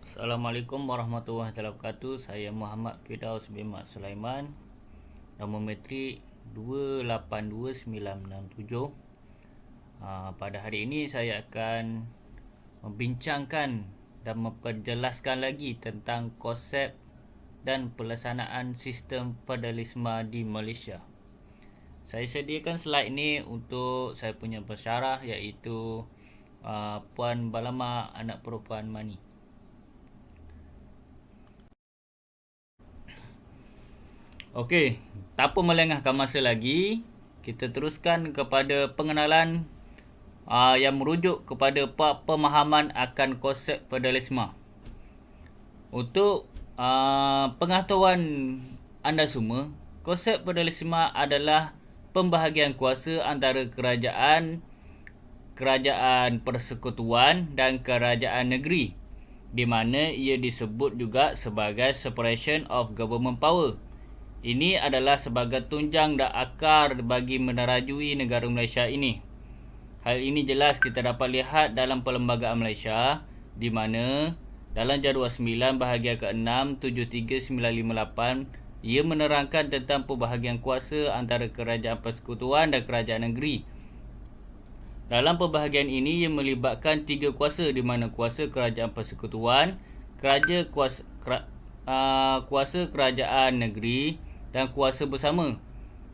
Assalamualaikum warahmatullahi wabarakatuh. Saya Muhammad Firdaus bin Mat Sulaiman. Nombor metrik 282967. Pada hari ini saya akan membincangkan dan memperjelaskan lagi tentang konsep dan pelaksanaan sistem federalisme di Malaysia. Saya sediakan slide ni untuk saya punya pensyarah, iaitu Puan Balama, anak perempuan Mani. Okey, tanpa melengahkan masa lagi, kita teruskan kepada pengenalan yang merujuk kepada pemahaman akan konsep federalisme. Untuk pengetahuan anda semua, konsep federalisme adalah pembahagian kuasa antara kerajaan persekutuan dan kerajaan negeri, di mana ia disebut juga sebagai separation of government power. Ini adalah sebagai tunjang dan akar bagi menerajui negara Malaysia ini. Hal ini jelas kita dapat lihat dalam Perlembagaan Malaysia, di mana dalam jadual 9 bahagian ke-6 73958 ia menerangkan tentang pembahagian kuasa antara kerajaan persekutuan dan kerajaan negeri. Dalam pembahagian ini ia melibatkan 3 kuasa, di mana kuasa kerajaan persekutuan, kuasa kerajaan negeri dan kuasa bersama.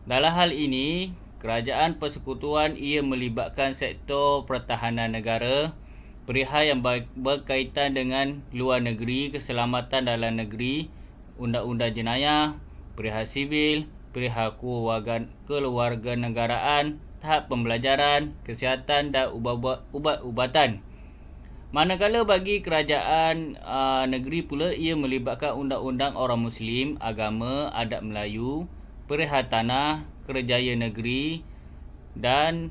Dalam hal ini, kerajaan persekutuan ia melibatkan sektor pertahanan negara, perihal yang berkaitan dengan luar negeri, keselamatan dalam negeri, undang-undang jenayah, perihal sivil, perihal keluarganegaraan, tahap pembelajaran, kesihatan dan ubat-ubatan. Manakala bagi kerajaan negeri pula, ia melibatkan undang-undang orang Muslim, agama, adat Melayu, perihal tanah, kerjaya negeri dan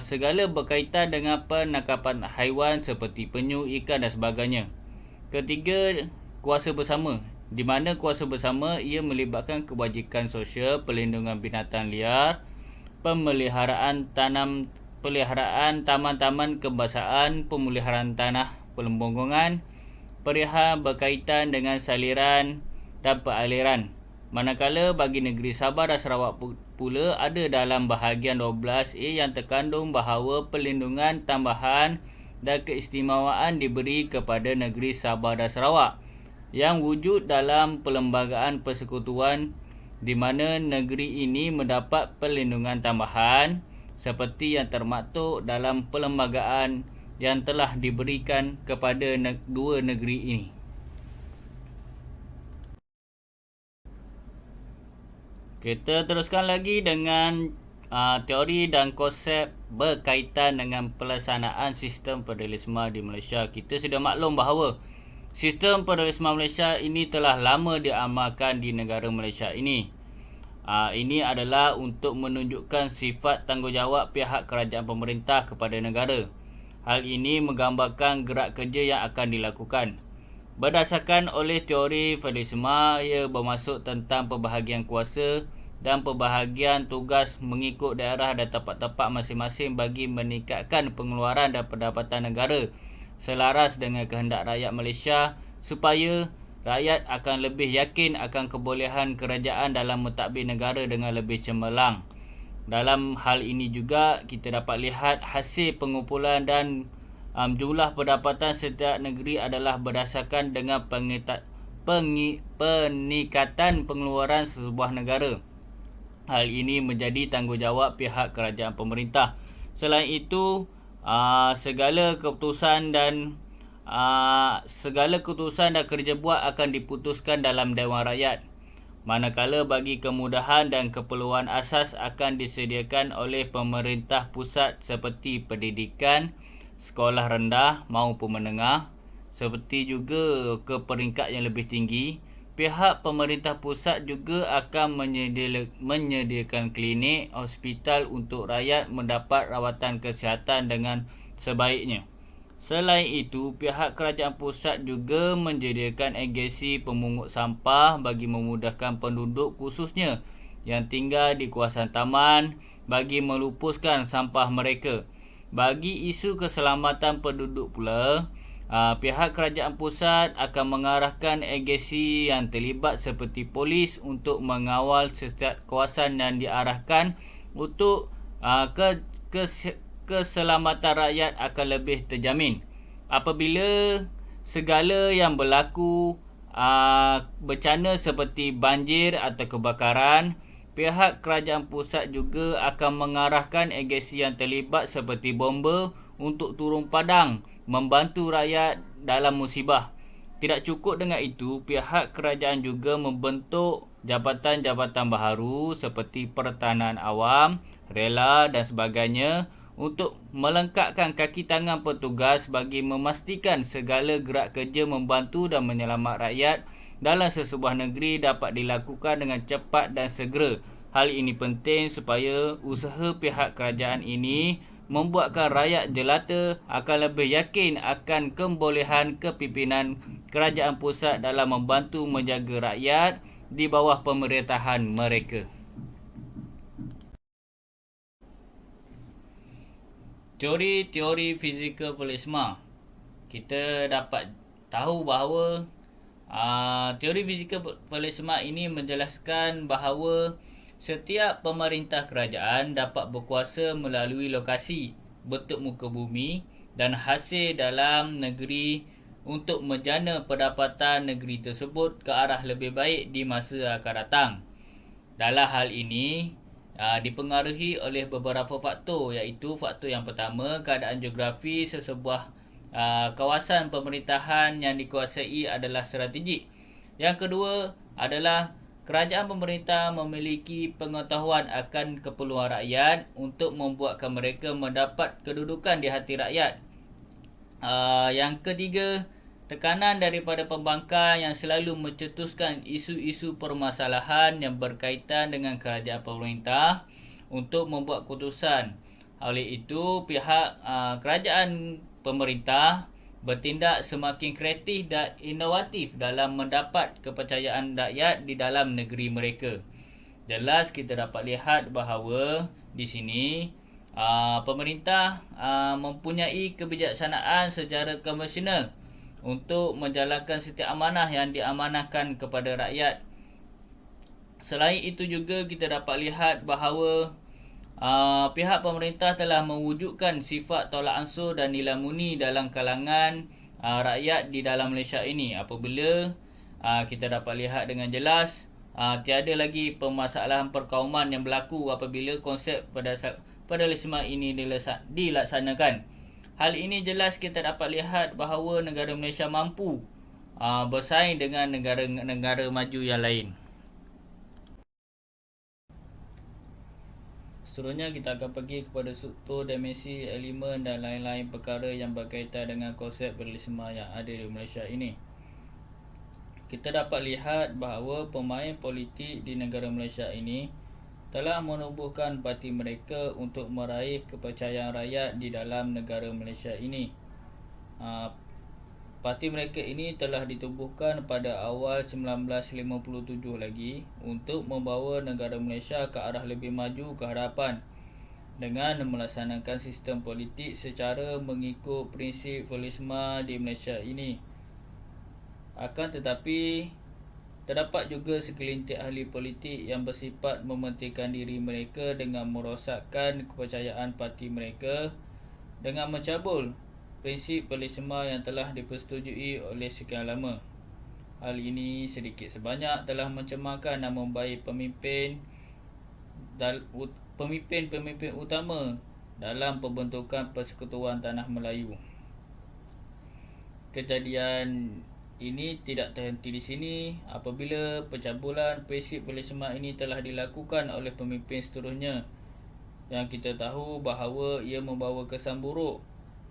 segala berkaitan dengan penangkapan haiwan seperti penyu, ikan dan sebagainya. Ketiga, kuasa bersama, di mana kuasa bersama ia melibatkan kebajikan sosial, perlindungan binatang liar, pemeliharaan taman-taman kebangsaan, pemeliharaan tanah pelembunggungan, perihal berkaitan dengan saliran dan peraliran. Manakala bagi negeri Sabah dan Sarawak pula ada dalam bahagian 12A yang terkandung bahawa perlindungan tambahan dan keistimewaan diberi kepada negeri Sabah dan Sarawak yang wujud dalam Perlembagaan Persekutuan, di mana negeri ini mendapat perlindungan tambahan seperti yang termaktub dalam perlembagaan yang telah diberikan kepada dua negeri ini. Kita teruskan lagi dengan teori dan konsep berkaitan dengan pelaksanaan sistem federalisme di Malaysia. Kita sudah maklum bahawa sistem federalisme Malaysia ini telah lama diamalkan di negara Malaysia ini. Ini adalah untuk menunjukkan sifat tanggungjawab pihak kerajaan pemerintah kepada negara. Hal ini menggambarkan gerak kerja yang akan dilakukan. Berdasarkan oleh teori federalisme, ia bermaksud tentang pembahagian kuasa dan pembahagian tugas mengikut daerah dan tempat-tempat masing-masing bagi meningkatkan pengeluaran dan pendapatan negara selaras dengan kehendak rakyat Malaysia, supaya rakyat akan lebih yakin akan kebolehan kerajaan dalam mentadbir negara dengan lebih cemerlang. Dalam hal ini juga kita dapat lihat hasil pengumpulan dan jumlah pendapatan setiap negeri adalah berdasarkan dengan peningkatan pengeluaran sebuah negara. Hal ini menjadi tanggungjawab pihak kerajaan pemerintah. Selain itu, segala keputusan dan kerja buat akan diputuskan dalam Dewan Rakyat. Manakala bagi kemudahan dan keperluan asas akan disediakan oleh pemerintah pusat seperti pendidikan, sekolah rendah maupun menengah, seperti juga ke peringkat yang lebih tinggi. Pihak pemerintah pusat juga akan menyediakan klinik, hospital untuk rakyat mendapat rawatan kesihatan dengan sebaiknya. Selain itu, pihak kerajaan pusat juga menyediakan agensi pemungut sampah bagi memudahkan penduduk khususnya yang tinggal di kawasan taman bagi melupuskan sampah mereka. Bagi isu keselamatan penduduk pula, pihak kerajaan pusat akan mengarahkan agensi yang terlibat seperti polis untuk mengawal setiap kawasan yang diarahkan untuk keselamatan rakyat akan lebih terjamin. Apabila segala yang berlaku bencana seperti banjir atau kebakaran, pihak kerajaan pusat juga akan mengarahkan agensi yang terlibat seperti bomba untuk turun padang membantu rakyat dalam musibah. Tidak cukup dengan itu, pihak kerajaan juga membentuk jabatan-jabatan baharu seperti pertahanan awam, rela dan sebagainya untuk melengkapkan kaki tangan petugas bagi memastikan segala gerak kerja membantu dan menyelamat rakyat dalam sesebuah negeri dapat dilakukan dengan cepat dan segera. Hal ini penting supaya usaha pihak kerajaan ini membuatkan rakyat jelata akan lebih yakin akan kebolehan kepimpinan kerajaan pusat dalam membantu menjaga rakyat di bawah pemerintahan mereka. Teori-teori fizikal plasma. Kita dapat tahu bahawa teori fizikal plasma ini menjelaskan bahawa setiap pemerintah kerajaan dapat berkuasa melalui lokasi, bentuk muka bumi dan hasil dalam negeri untuk menjana pendapatan negeri tersebut ke arah lebih baik di masa akan datang. Dalam hal ini, dipengaruhi oleh beberapa faktor, iaitu faktor yang pertama, keadaan geografi sesebuah kawasan pemerintahan yang dikuasai adalah strategik. Yang kedua adalah kerajaan pemerintah memiliki pengetahuan akan keperluan rakyat untuk membuatkan mereka mendapat kedudukan di hati rakyat. Yang ketiga, tekanan daripada pembangkang yang selalu mencetuskan isu-isu permasalahan yang berkaitan dengan kerajaan pemerintah untuk membuat keputusan. Oleh itu, pihak kerajaan pemerintah bertindak semakin kreatif dan inovatif dalam mendapat kepercayaan rakyat di dalam negeri mereka. Jelas kita dapat lihat bahawa di sini pemerintah mempunyai kebijaksanaan secara konvensional untuk menjalankan setiap amanah yang diamanahkan kepada rakyat. Selain itu juga kita dapat lihat bahawa pihak pemerintah telah mewujudkan sifat tolak ansur dan nilai murni dalam kalangan rakyat di dalam Malaysia ini. Apabila kita dapat lihat dengan jelas, tiada lagi permasalahan perkauman yang berlaku apabila konsep federalisme ini dilaksanakan. Hal ini jelas kita dapat lihat bahawa negara Malaysia mampu bersaing dengan negara-negara maju yang lain. Seterusnya kita akan pergi kepada struktur, dimensi, elemen dan lain-lain perkara yang berkaitan dengan konsep federalisme yang ada di Malaysia ini. Kita dapat lihat bahawa pemain politik di negara Malaysia ini telah menubuhkan parti mereka untuk meraih kepercayaan rakyat di dalam negara Malaysia ini. Parti mereka ini telah ditubuhkan pada awal 1957 lagi untuk membawa negara Malaysia ke arah lebih maju ke hadapan dengan melaksanakan sistem politik secara mengikut prinsip federalisme di Malaysia ini. Akan tetapi, terdapat juga segelintir ahli politik yang bersifat mementingkan diri mereka dengan merosakkan kepercayaan parti mereka dengan mencabul prinsip federalisme yang telah dipersetujui oleh sekian lama. Hal ini sedikit sebanyak telah mencemarkan nama baik pemimpin utama dalam pembentukan Persekutuan Tanah Melayu. Kejadian ini tidak terhenti di sini apabila pencabulan prinsip federalisme ini telah dilakukan oleh pemimpin seterusnya, yang kita tahu bahawa ia membawa kesan buruk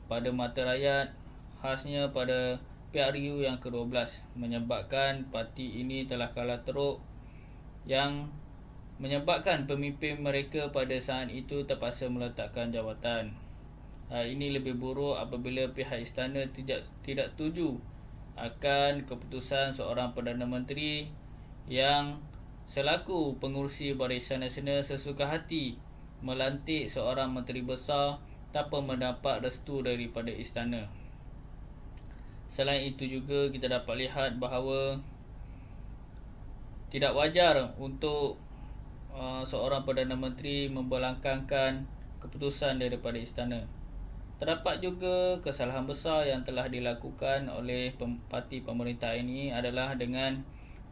pada mata rakyat, khasnya pada PRU yang ke-12, menyebabkan parti ini telah kalah teruk, yang menyebabkan pemimpin mereka pada saat itu terpaksa meletakkan jawatan. Ini lebih buruk apabila pihak istana tidak setuju akan keputusan seorang Perdana Menteri yang selaku pengurusi Barisan Nasional sesuka hati melantik seorang menteri besar tanpa mendapat restu daripada istana. Selain itu juga kita dapat lihat bahawa tidak wajar untuk seorang Perdana Menteri membelangkangkan keputusan daripada istana. Terdapat juga kesalahan besar yang telah dilakukan oleh parti pemerintah ini adalah dengan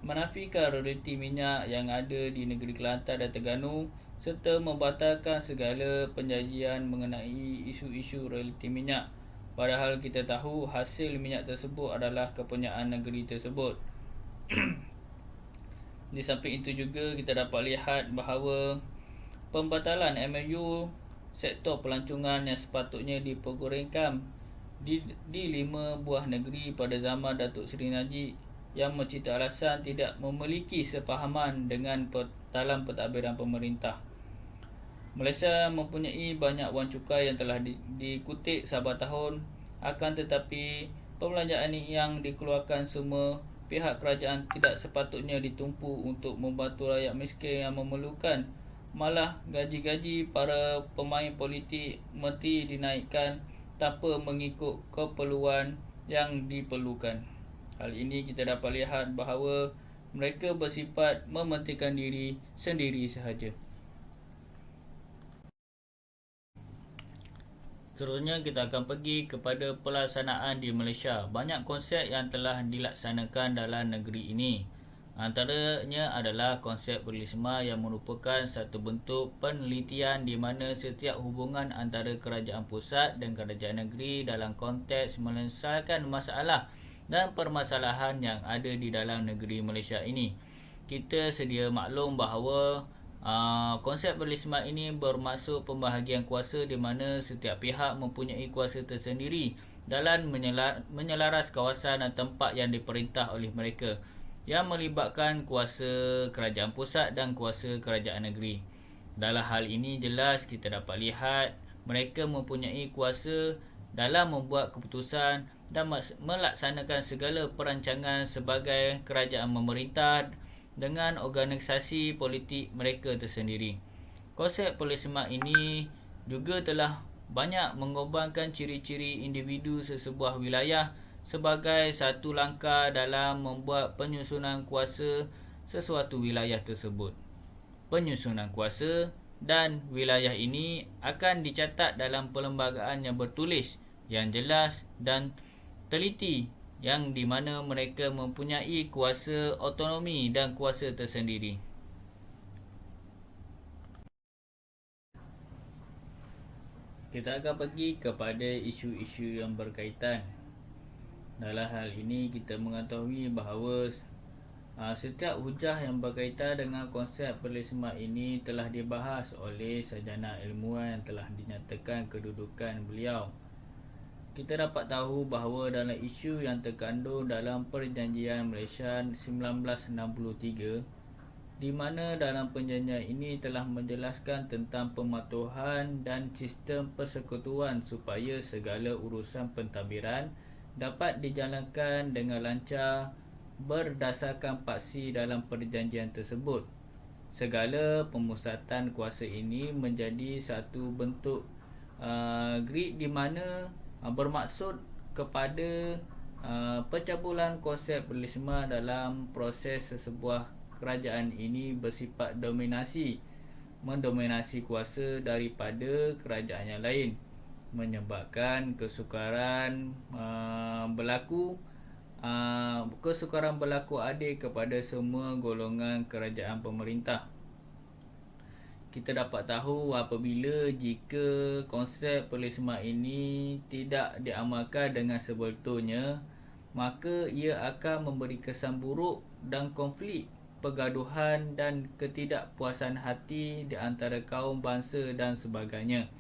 menafikan royalti minyak yang ada di negeri Kelantan dan Terengganu serta membatalkan segala penjanjian mengenai isu-isu royalti minyak. Padahal kita tahu hasil minyak tersebut adalah kepunyaan negeri tersebut. Di samping itu juga kita dapat lihat bahawa pembatalan MOU sektor pelancongan yang sepatutnya dipergorengkan di 5 buah negeri pada zaman Datuk Seri Najib yang mencipta alasan tidak memiliki sepahaman dengan dalam pentadbiran pemerintah. Malaysia mempunyai banyak wang cukai yang telah dikutip sahabat tahun, akan tetapi perbelanjaan yang dikeluarkan semua pihak kerajaan tidak sepatutnya ditumpu untuk membantu rakyat miskin yang memerlukan. Malah gaji-gaji para pemain politik menteri dinaikkan tanpa mengikut keperluan yang diperlukan. Hal ini kita dapat lihat bahawa mereka bersifat mementingkan diri sendiri sahaja. Seterusnya kita akan pergi kepada pelaksanaan di Malaysia. Banyak konsep yang telah dilaksanakan dalam negeri ini. Antaranya adalah konsep pluralisme yang merupakan satu bentuk penelitian di mana setiap hubungan antara kerajaan pusat dan kerajaan negeri dalam konteks menyelesaikan masalah dan permasalahan yang ada di dalam negeri Malaysia ini. Kita sedia maklum bahawa konsep pluralisme ini bermaksud pembahagian kuasa di mana setiap pihak mempunyai kuasa tersendiri dalam menyelaras kawasan dan tempat yang diperintah oleh mereka, yang melibatkan kuasa kerajaan pusat dan kuasa kerajaan negeri. Dalam hal ini jelas kita dapat lihat mereka mempunyai kuasa dalam membuat keputusan dan melaksanakan segala perancangan sebagai kerajaan memerintah dengan organisasi politik mereka tersendiri. Konsep pluralisme ini juga telah banyak mengorbankan ciri-ciri individu sesebuah wilayah sebagai satu langkah dalam membuat penyusunan kuasa sesuatu wilayah tersebut. Penyusunan kuasa dan wilayah ini akan dicatat dalam perlembagaan yang bertulis, yang jelas dan teliti, yang di mana mereka mempunyai kuasa autonomi dan kuasa tersendiri. Kita akan pergi kepada isu-isu yang berkaitan. Dalam hal ini kita mengetahui bahawa setiap hujah yang berkaitan dengan konsep pluralisme ini telah dibahas oleh sarjana ilmuwan yang telah dinyatakan kedudukan beliau. Kita dapat tahu bahawa dalam isu yang terkandung dalam Perjanjian Malaysia 1963, di mana dalam perjanjian ini telah menjelaskan tentang pematuhan dan sistem persekutuan supaya segala urusan pentadbiran dapat dijalankan dengan lancar berdasarkan paksi dalam perjanjian tersebut. Segala pemusatan kuasa ini menjadi satu bentuk grid di mana bermaksud kepada pencabulan konsep pluralisme dalam proses sesebuah kerajaan ini bersifat dominasi, mendominasi kuasa daripada kerajaan yang lain, menyebabkan kesukaran berlaku adil kepada semua golongan kerajaan pemerintah. Kita dapat tahu apabila jika konsep pluralisme ini tidak diamalkan dengan sebetulnya, maka ia akan memberi kesan buruk dan konflik, pergaduhan dan ketidakpuasan hati di antara kaum bangsa dan sebagainya.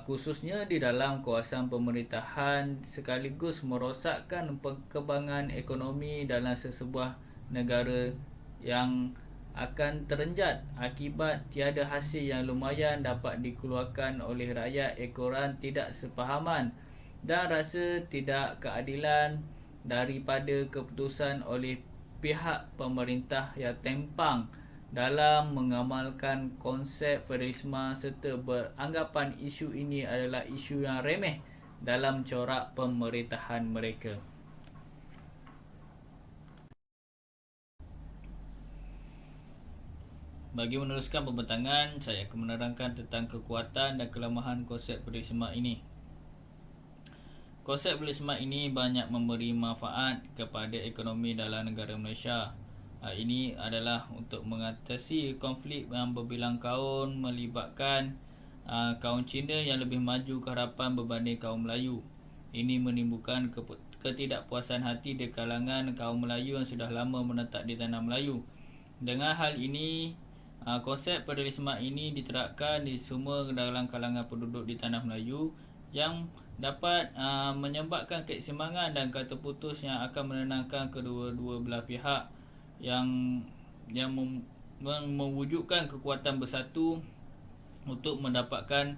Khususnya di dalam kawasan pemerintahan, sekaligus merosakkan perkembangan ekonomi dalam sesebuah negara yang akan terenjat akibat tiada hasil yang lumayan dapat dikeluarkan oleh rakyat ekoran tidak sepahaman dan rasa tidak keadilan daripada keputusan oleh pihak pemerintah yang tempang dalam mengamalkan konsep federalisme serta beranggapan isu ini adalah isu yang remeh dalam corak pemerintahan mereka. Bagi meneruskan pembentangan, saya akan menerangkan tentang kekuatan dan kelemahan konsep federalisme ini. Konsep federalisme ini banyak memberi manfaat kepada ekonomi dalam negara Malaysia. Ini adalah untuk mengatasi konflik yang berbilang kaum melibatkan kaum Cina yang lebih maju ke hadapan berbanding kaum Melayu. Ini menimbulkan ketidakpuasan hati di kalangan kaum Melayu yang sudah lama menetap di tanah Melayu. Dengan hal ini, konsep federalisme ini diterapkan di semua dalam kalangan penduduk di tanah Melayu yang dapat menyebabkan keseimbangan dan kata putus yang akan menenangkan kedua-dua belah pihak yang mewujudkan kekuatan bersatu untuk mendapatkan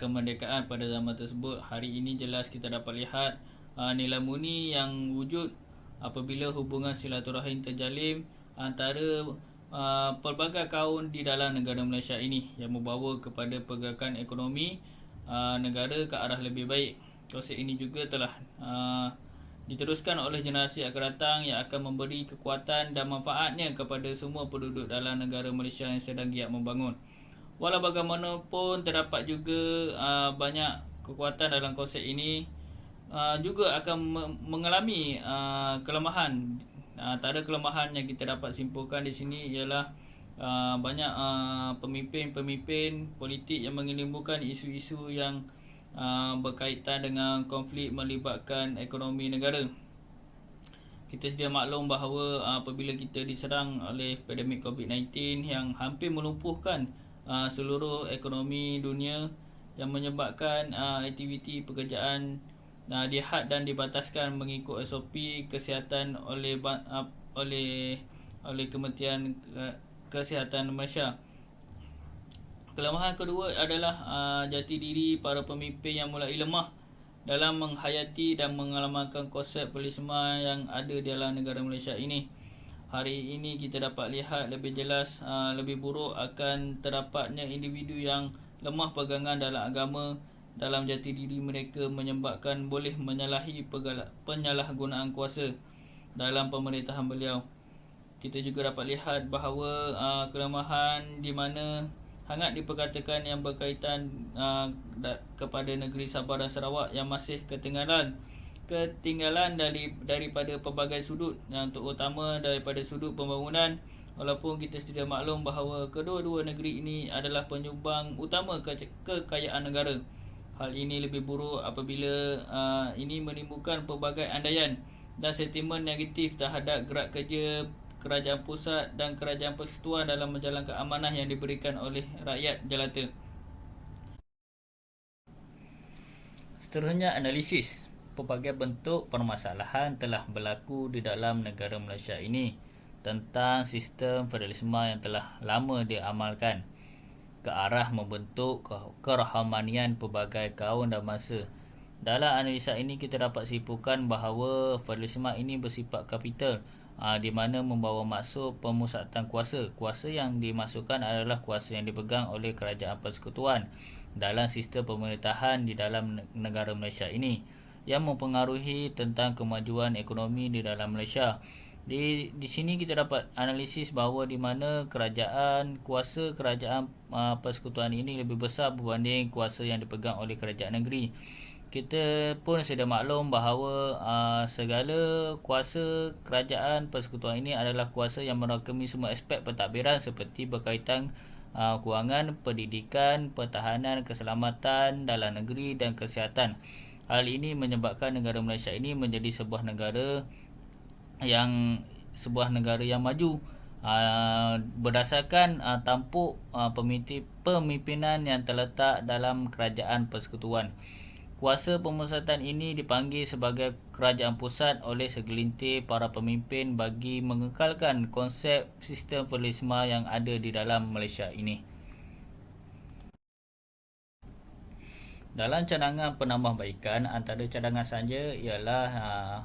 kemerdekaan pada zaman tersebut. Hari ini jelas kita dapat lihat nilai murni yang wujud apabila hubungan silaturahim terjalin antara pelbagai kaum di dalam negara Malaysia ini yang membawa kepada pergerakan ekonomi negara ke arah lebih baik. Konsep ini juga telah diteruskan oleh generasi akan datang yang akan memberi kekuatan dan manfaatnya kepada semua penduduk dalam negara Malaysia yang sedang giat membangun. Walau bagaimanapun, terdapat juga banyak kekuatan dalam konsep ini juga akan mengalami kelemahan. Antara kelemahan yang kita dapat simpulkan di sini ialah banyak pemimpin-pemimpin politik yang menimbulkan isu-isu yang berkaitan dengan konflik melibatkan ekonomi negara. Kita sedia maklum bahawa apabila kita diserang oleh pandemik COVID-19 yang hampir melumpuhkan seluruh ekonomi dunia, yang menyebabkan aktiviti pekerjaan dihad dan dibataskan mengikut SOP kesihatan oleh Kementerian Kesihatan Malaysia. Kelemahan kedua adalah jati diri para pemimpin yang mulai lemah dalam menghayati dan mengamalkan konsep federalisme yang ada di dalam negara Malaysia ini. Hari ini kita dapat lihat lebih jelas lebih buruk akan terdapatnya individu yang lemah pegangan dalam agama dalam jati diri mereka menyebabkan boleh menyalahi penyalahgunaan kuasa dalam pemerintahan beliau. Kita juga dapat lihat bahawa kelemahan di mana hangat diperkatakan yang berkaitan kepada negeri Sabah dan Sarawak yang masih ketinggalan daripada pelbagai sudut, yang terutama daripada sudut pembangunan. Walaupun kita sedia maklum bahawa kedua-dua negeri ini adalah penyumbang utama kekayaan negara. Hal ini lebih buruk apabila ini menimbulkan pelbagai andaian dan sentimen negatif terhadap gerak kerja kerajaan pusat dan kerajaan persekutuan dalam menjalankan amanah yang diberikan oleh rakyat jelata. Seterusnya, analisis. Pelbagai bentuk permasalahan telah berlaku di dalam negara Malaysia ini tentang sistem federalisme yang telah lama diamalkan ke arah membentuk kerohanian pelbagai kaum dan masa. Dalam analisa ini kita dapat simpulkan bahawa federalisme ini bersifat kapital, di mana membawa maksud pemusatan kuasa. Kuasa yang dimasukkan adalah kuasa yang dipegang oleh kerajaan persekutuan dalam sistem pemerintahan di dalam negara Malaysia ini yang mempengaruhi tentang kemajuan ekonomi di dalam Malaysia. Di sini kita dapat analisis bahawa di mana kuasa kerajaan persekutuan ini lebih besar berbanding kuasa yang dipegang oleh kerajaan negeri. Kita pun sedia maklum bahawa segala kuasa kerajaan persekutuan ini adalah kuasa yang merakumi semua aspek pentadbiran seperti berkaitan kewangan, pendidikan, pertahanan, keselamatan dalam negeri dan kesihatan. Hal ini menyebabkan negara Malaysia ini menjadi sebuah negara yang maju berdasarkan tampuk pemimpinan yang terletak dalam kerajaan persekutuan. Kuasa pemusatan ini dipanggil sebagai kerajaan pusat oleh segelintir para pemimpin bagi mengekalkan konsep sistem federalisme yang ada di dalam Malaysia ini. Dalam cadangan penambahbaikan, antara cadangan saja ialah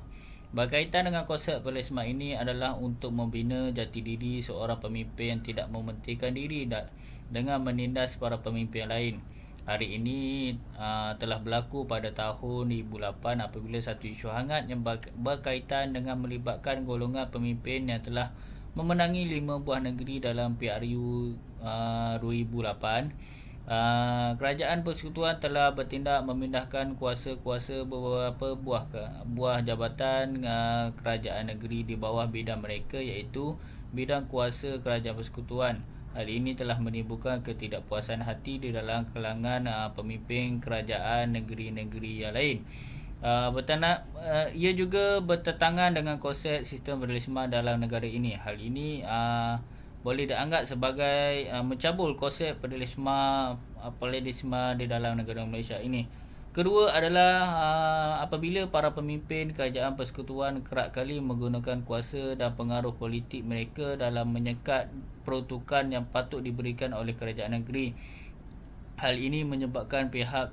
berkaitan dengan konsep federalisme ini adalah untuk membina jati diri seorang pemimpin yang tidak mementingkan diri dengan menindas para pemimpin lain. Hari ini telah berlaku pada tahun 2008 apabila satu isu hangat yang berkaitan dengan melibatkan golongan pemimpin yang telah memenangi 5 buah negeri dalam PRU 2008. Kerajaan Persekutuan telah bertindak memindahkan kuasa-kuasa beberapa buah jabatan kerajaan negeri di bawah bidang mereka, iaitu bidang kuasa Kerajaan Persekutuan. Hal ini telah menimbulkan ketidakpuasan hati di dalam kalangan pemimpin kerajaan negeri-negeri yang lain. Ia juga bertentangan dengan konsep sistem federalisme dalam negara ini. Hal ini boleh dianggap sebagai mencabul konsep federalisme di dalam negara Malaysia ini. Kedua adalah apabila para pemimpin kerajaan persekutuan kerap kali menggunakan kuasa dan pengaruh politik mereka dalam menyekat peruntukan yang patut diberikan oleh kerajaan negeri. Hal ini menyebabkan pihak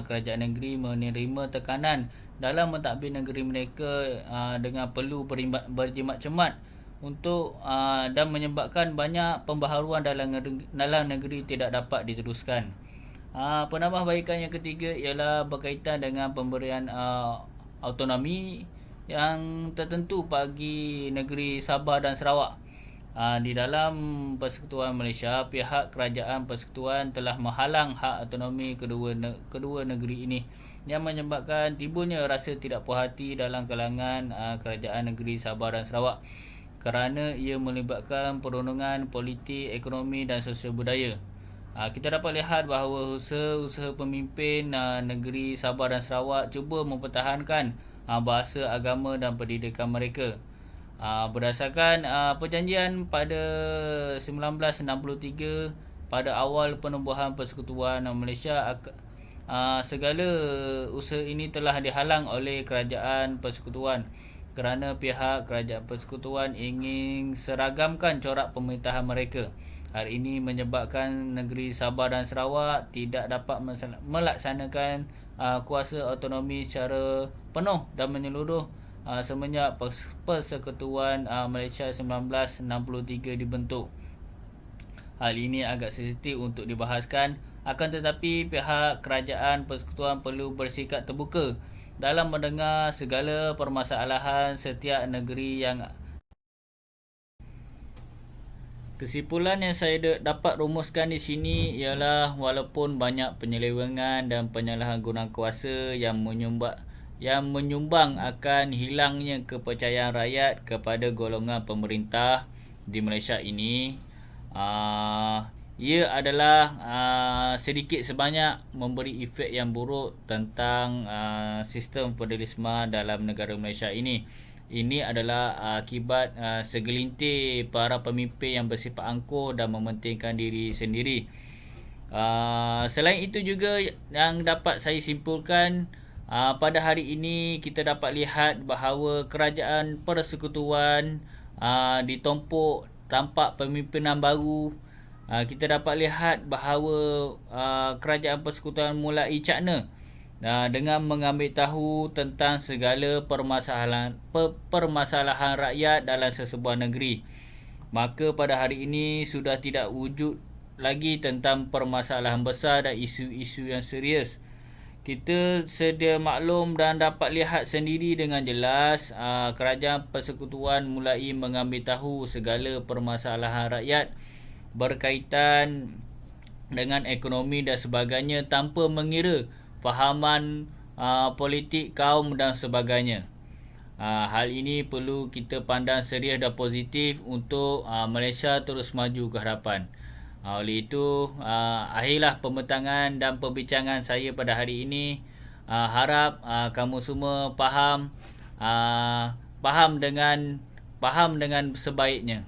kerajaan negeri menerima tekanan dalam mentadbir negeri mereka dengan perlu berjimat cermat untuk dan menyebabkan banyak pembaharuan dalam negeri tidak dapat diteruskan. Penambahbaikan yang ketiga ialah berkaitan dengan pemberian autonomi yang tertentu bagi negeri Sabah dan Sarawak. Di dalam Persekutuan Malaysia, pihak kerajaan persekutuan telah menghalang hak autonomi kedua negeri ini, yang menyebabkan timbulnya rasa tidak puas hati dalam kalangan kerajaan negeri Sabah dan Sarawak kerana ia melibatkan perundungan politik, ekonomi dan sosial budaya. Kita dapat lihat bahawa usaha-usaha pemimpin negeri Sabah dan Sarawak cuba mempertahankan bahasa, agama dan pendidikan mereka. Berdasarkan perjanjian pada 1963, pada awal penubuhan Persekutuan Malaysia, segala usaha ini telah dihalang oleh kerajaan persekutuan kerana pihak kerajaan persekutuan ingin seragamkan corak pemerintahan mereka. Hal ini menyebabkan negeri Sabah dan Sarawak tidak dapat melaksanakan kuasa autonomi secara penuh dan menyeluruh semenjak Persekutuan Malaysia 1963 dibentuk. Hal ini agak sensitif untuk dibahaskan, akan tetapi pihak kerajaan persekutuan perlu bersikap terbuka dalam mendengar segala permasalahan setiap negeri yang. Kesimpulan yang saya dapat rumuskan di sini ialah walaupun banyak penyelewengan dan penyalahgunaan kuasa yang menyumbang akan hilangnya kepercayaan rakyat kepada golongan pemerintah di Malaysia ini, ia adalah sedikit sebanyak memberi efek yang buruk tentang sistem federalisme dalam negara Malaysia ini. Ini adalah akibat segelintir para pemimpin yang bersifat angkuh dan mementingkan diri sendiri. Selain itu juga yang dapat saya simpulkan, pada hari ini kita dapat lihat bahawa kerajaan persekutuan ditumpuk tanpa pemimpinan baru. Kita dapat lihat bahawa kerajaan persekutuan mulai cakna dengan mengambil tahu tentang segala permasalahan rakyat dalam sesebuah negeri. Maka pada hari ini sudah tidak wujud lagi tentang permasalahan besar dan isu-isu yang serius. Kita sedia maklum dan dapat lihat sendiri dengan jelas kerajaan persekutuan mulai mengambil tahu segala permasalahan rakyat berkaitan dengan ekonomi dan sebagainya tanpa mengira fahaman politik kaum dan sebagainya. Hal ini perlu kita pandang serius dan positif untuk Malaysia terus maju ke hadapan. Oleh itu, akhirlah pembentangan dan perbincangan saya pada hari ini. Harap kamu semua faham dengan sebaiknya.